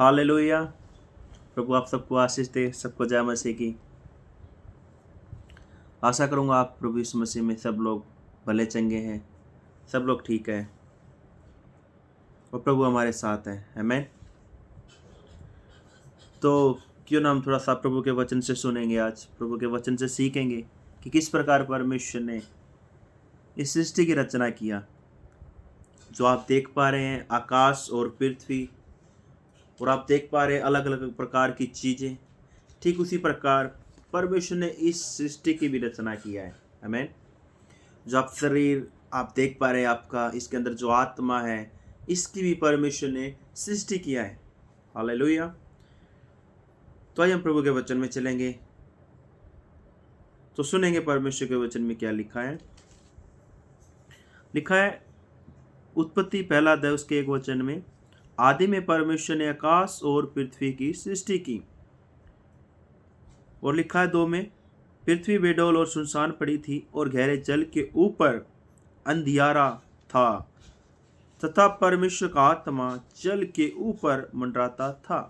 Hallelujah. प्रभु आप सबको आशीष दे, सबको जय मसीह की। आशा करूँगा आप प्रभु यीशु मसीह में सब लोग भले चंगे हैं, सब लोग ठीक है और प्रभु हमारे साथ है। आमीन। तो क्यों ना हम थोड़ा सा प्रभु के वचन से सुनेंगे, आज प्रभु के वचन से सीखेंगे कि किस प्रकार परमेश्वर ने इस सृष्टि की रचना किया। जो आप देख पा रहे हैं आकाश और पृथ्वी, और आप देख पा रहे हैं अलग अलग प्रकार की चीज़ें, ठीक उसी प्रकार परमेश्वर ने इस सृष्टि की भी रचना किया है। आमीन। जो आप शरीर आप देख पा रहे हैं, आपका इसके अंदर जो आत्मा है, इसकी भी परमेश्वर ने सृष्टि किया है। हालेलुया। तो आइए हम प्रभु के वचन में चलेंगे, तो सुनेंगे परमेश्वर के वचन में क्या लिखा है। लिखा है उत्पत्ति पहला अध्याय उसके 1 वचन में, आदि में परमेश्वर ने आकाश और पृथ्वी की सृष्टि की। और लिखा है 2 में, पृथ्वी बेडौल और सुनसान पड़ी थी और गहरे जल के ऊपर अंधियारा था तथा परमेश्वर का आत्मा जल के ऊपर मंडराता था।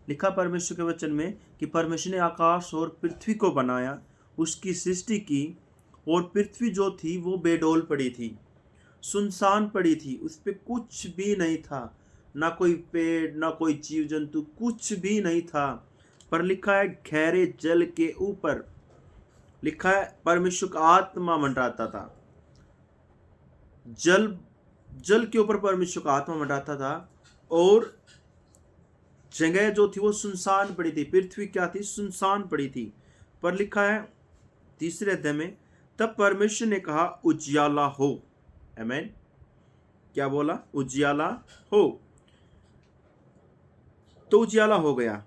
लिखा परमेश्वर के वचन में कि परमेश्वर ने आकाश और पृथ्वी को बनाया, उसकी सृष्टि की, और पृथ्वी जो थी वो बेडौल पड़ी थी, सुनसान पड़ी थी, उस पर कुछ भी नहीं था, ना कोई पेड़ ना कोई जीव जंतु, कुछ भी नहीं था। पर लिखा है गहरे जल के ऊपर, लिखा है परमेश्वर का आत्मा मंडराता था। जल के ऊपर परमेश्वर का आत्मा मंडराता था, और जगह जो थी वो सुनसान पड़ी थी। पृथ्वी क्या थी? सुनसान पड़ी थी। पर लिखा है 3 अध्याय में, तब परमेश्वर ने कहा उजियाला हो। आमीन। क्या बोला? उजियाला हो। तो उजियाला हो गया,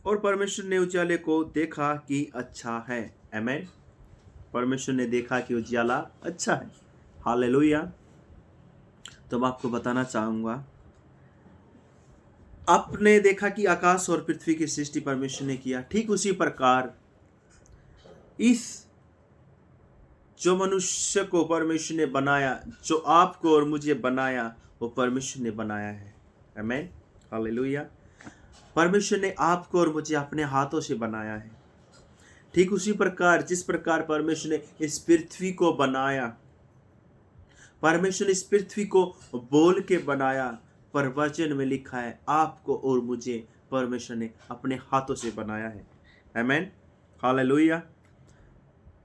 और परमेश्वर ने उजियाले को देखा कि अच्छा है। आमीन। परमेश्वर ने देखा कि उजियाला अच्छा है। हालेलुया। तो मैं आपको बताना चाहूंगा, आपने देखा कि आकाश और पृथ्वी की सृष्टि परमेश्वर ने किया, ठीक उसी प्रकार इस जो मनुष्य को परमेश्वर ने बनाया, जो आपको और मुझे बनाया, वो परमेश्वर ने बनाया है। आमीन। हालेलुया। परमेश्वर ने आपको और मुझे अपने हाथों से बनाया है। ठीक उसी प्रकार जिस प्रकार परमेश्वर ने इस पृथ्वी को बनाया, परमेश्वर ने इस पृथ्वी को बोल के बनाया, पर वचन में लिखा है आपको और मुझे परमेश्वर ने अपने हाथों से बनाया है। आमीन। हालेलुया।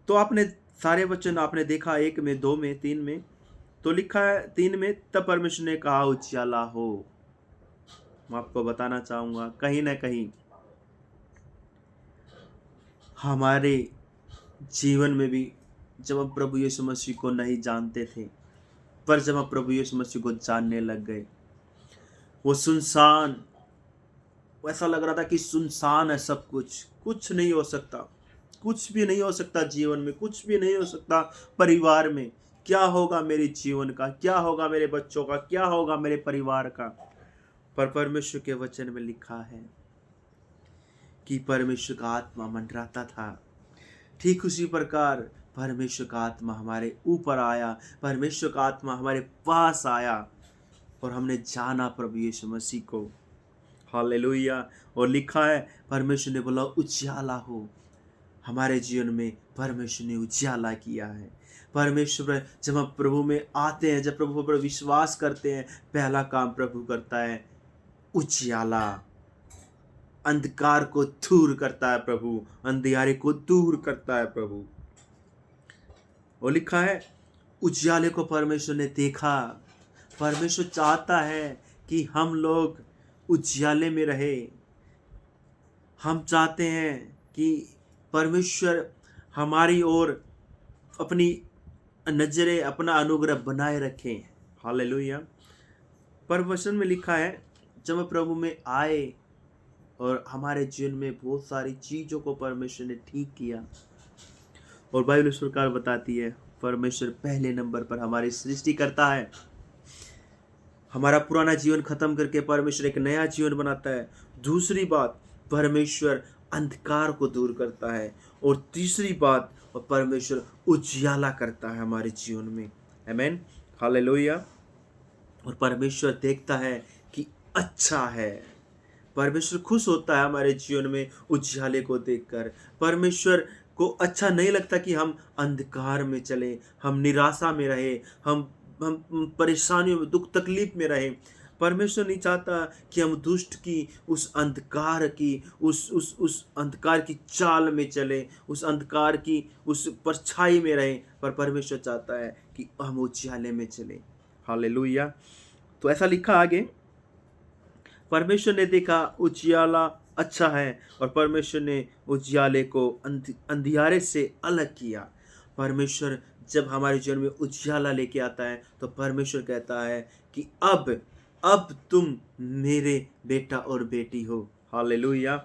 तो आपने सारे वचन आपने देखा, 1 में, 2 में, 3 में। तो लिखा है 3 में, तब परमेश्वर ने कहा उजियाला हो। मैं आपको बताना चाहूंगा, कहीं ना कहीं हमारे जीवन में भी, जब हम प्रभु यीशु मसीह को नहीं जानते थे, पर जब हम प्रभु यीशु मसीह को जानने लग गए, वो सुनसान, ऐसा लग रहा था कि सुनसान है सब कुछ, कुछ नहीं हो सकता, कुछ भी नहीं हो सकता जीवन में, कुछ भी नहीं हो सकता परिवार में। क्या होगा मेरे जीवन का, क्या होगा मेरे बच्चों का, क्या होगा मेरे परिवार का। पर परमेश्वर के वचन में लिखा है कि परमेश्वर का आत्मा मंडराता था। ठीक उसी प्रकार परमेश्वर का आत्मा हमारे ऊपर आया, परमेश्वर का आत्मा हमारे पास आया, और हमने जाना प्रभु यीशु मसीह को। हालेलुया। और लिखा है परमेश्वर ने बोला उजियाला हो। हमारे जीवन में परमेश्वर ने उजियाला किया है। परमेश्वर जब हम प्रभु में आते हैं, जब प्रभु पर विश्वास करते हैं, पहला काम प्रभु करता है उजियाला। अंधकार को दूर करता है प्रभु, अंधियारे को दूर करता है प्रभु। और लिखा है उजियाले को परमेश्वर ने देखा। परमेश्वर चाहता है कि हम लोग उजियाले में रहे। हम चाहते हैं कि परमेश्वर हमारी ओर अपनी नजरें, अपना अनुग्रह बनाए रखें। हालेलुया। पर वचन में लिखा है जब हम प्रभु में आए और हमारे जीवन में बहुत सारी चीज़ों को परमेश्वर ने ठीक किया, और बाइबल इस प्रकार बताती है परमेश्वर पहले नंबर पर हमारी सृष्टि करता है। हमारा पुराना जीवन खत्म करके परमेश्वर एक नया जीवन बनाता है। दूसरी बात, परमेश्वर अंधकार को दूर करता है। और तीसरी बात, परमेश्वर उजियाला करता है हमारे जीवन में। आमीन। हालेलुया। और परमेश्वर देखता है कि अच्छा है। परमेश्वर खुश होता है हमारे जीवन में उजियाले को देखकर। परमेश्वर को अच्छा नहीं लगता कि हम अंधकार में चले, हम निराशा में रहे, हम परेशानियों में, दुख तकलीफ में रहे। परमेश्वर नहीं चाहता कि हम दुष्ट की उस अंधकार की उस अंधकार की चाल में चले, उस अंधकार की उस परछाई में रहे, पर परमेश्वर चाहता है कि हम उजियाले में चले। हालेलुया। तो ऐसा लिखा आगे, परमेश्वर ने देखा उजियाला अच्छा है और परमेश्वर ने उजियाले को अंधियारे से अलग किया। परमेश्वर जब हमारे जीवन में उजियाला लेके आता है तो परमेश्वर कहता है कि अब तुम मेरे बेटा और बेटी हो। हालेलुया।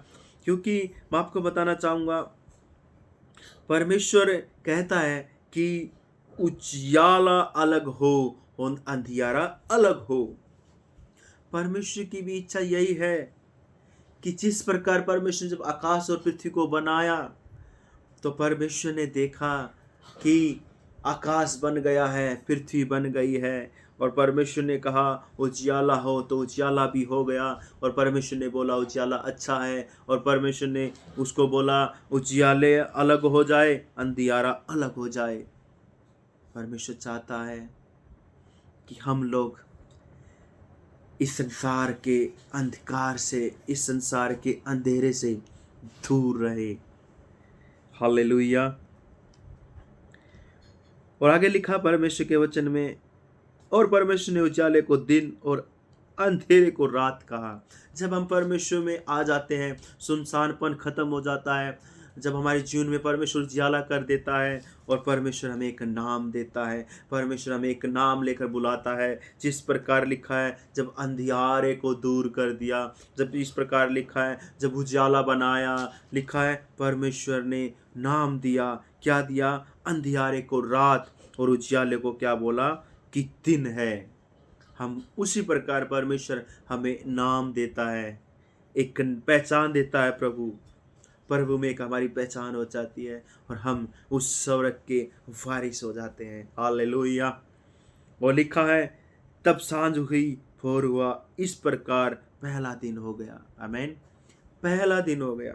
क्योंकि मैं आपको बताना चाहूँगा, परमेश्वर कहता है कि उजियाला अलग हो और अंधियारा अलग हो। परमेश्वर की भी इच्छा यही है कि जिस प्रकार परमेश्वर जब आकाश और पृथ्वी को बनाया तो परमेश्वर ने देखा कि आकाश बन गया है, पृथ्वी बन गई है, और परमेश्वर ने कहा उजियाला हो, तो उजियाला भी हो गया। और परमेश्वर ने बोला उजियाला अच्छा है, और परमेश्वर ने उसको बोला उजियाले अलग हो जाए, अंधियारा अलग हो जाए। परमेश्वर चाहता है कि हम लोग इस संसार के अंधकार से, इस संसार के अंधेरे से दूर रहे। हालेलुया। और आगे लिखा परमेश्वर के वचन में, और परमेश्वर ने उजाले को दिन और अंधेरे को रात कहा। जब हम परमेश्वर में आ जाते हैं, सुनसानपन खत्म हो जाता है। जब हमारे जीवन में परमेश्वर उजाला कर देता है और परमेश्वर हमें एक नाम देता है, परमेश्वर हमें एक नाम लेकर बुलाता है। जिस प्रकार लिखा है, जब अंधियारे को दूर कर दिया, जब इस प्रकार लिखा है, जब उजाला बनाया, लिखा है परमेश्वर ने नाम दिया। क्या दिया? अंधियारे को रात और उजियाले को क्या बोला कि दिन है। हम उसी प्रकार परमेश्वर हमें नाम देता है, एक पहचान देता है। प्रभु में एक हमारी पहचान हो जाती है और हम उस स्वर्ग के वारिस हो जाते हैं। हालेलुया। और लिखा है तब सांझ हुई, भोर हुआ, इस प्रकार पहला दिन हो गया। आमीन। पहला दिन हो गया।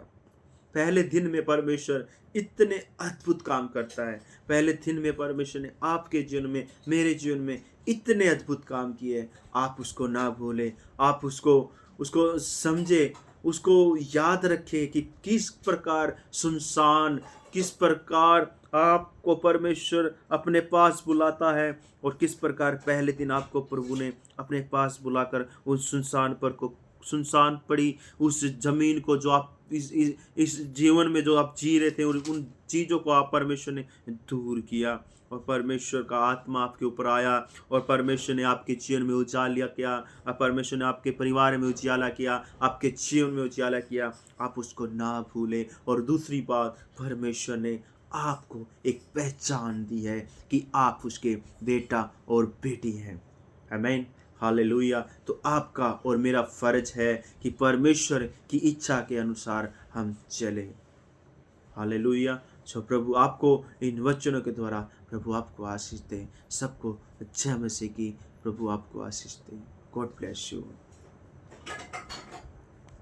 पहले दिन में परमेश्वर इतने अद्भुत काम करता है। पहले दिन में परमेश्वर ने आपके जीवन में, मेरे जीवन में इतने अद्भुत काम किए। आप उसको ना भूलें, आप उसको समझे, उसको याद रखें कि किस प्रकार सुनसान, किस प्रकार आपको परमेश्वर अपने पास बुलाता है, और किस प्रकार पहले दिन आपको प्रभु ने अपने पास बुलाकर उस सुनसान पड़ी उस जमीन को, जो आप इस जीवन में जो आप जी रहे थे, उन चीज़ों को आप परमेश्वर ने दूर किया, और परमेश्वर का आत्मा आपके ऊपर आया, और परमेश्वर ने आपके जीवन में उजाला किया, और परमेश्वर ने आपके परिवार में उजाला किया, आपके जीवन में उजाला किया। आप उसको ना भूलें। और दूसरी बात, परमेश्वर ने आपको एक पहचान दी है कि आप उसके बेटा और बेटी हैं। आमीन। हालेलुया। तो आपका और मेरा फर्ज है कि परमेश्वर की इच्छा के अनुसार हम चलें। हालेलुया। सो प्रभु आपको इन वचनों के द्वारा प्रभु आपको आशीष दे। सबको जय मसीह की प्रभु आपको आशीष दे। God bless you.